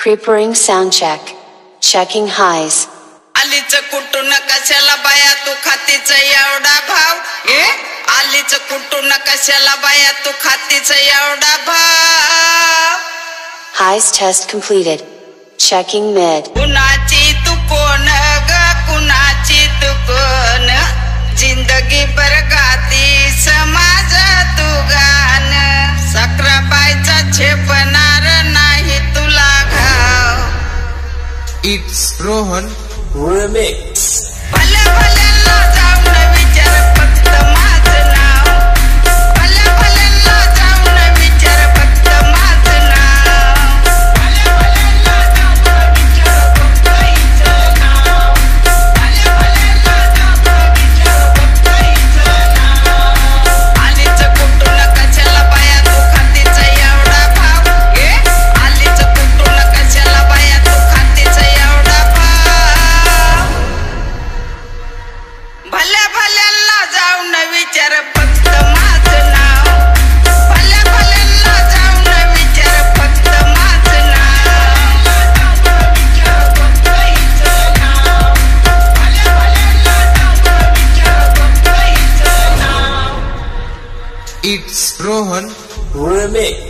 Preparing sound check. Checking highs. आलीच कुठून कशाला बाया तू खातीच एवढा भाव आलीच कुठून कशाला बाया तू खातीच एवढा भाव Highs test completed. Checking mid. कुणाची तू कोण ग कुणाची तू कोण जिंदगी भर गाती समाज तू गान सक्राबाईचा छेपणार नाही तुला घाव It's Rohan Remix. भले भले लो जाऊन विचार फक्त माझं नाव भले भले लो जाऊन विचार फक्त माझं नाव भले भले लो जाऊन विचार फक्त हिचं नाव भले भले लो जाऊन विचार फक्त हिचं नाव आलीच कुठून कशाला बाया तू खातीच एवढा भाव आलीच कुठून कशाला बाया तू खातीच एवढा भाव भले भले ला जाऊन विचार फक्त माझं नाव भले भले ला जाऊन विचार फक्त माझं नाव विचार फक्त हिचं नाव भले भले ला जाऊन विचार फक्त हिचं नाव It's Rohan Remix.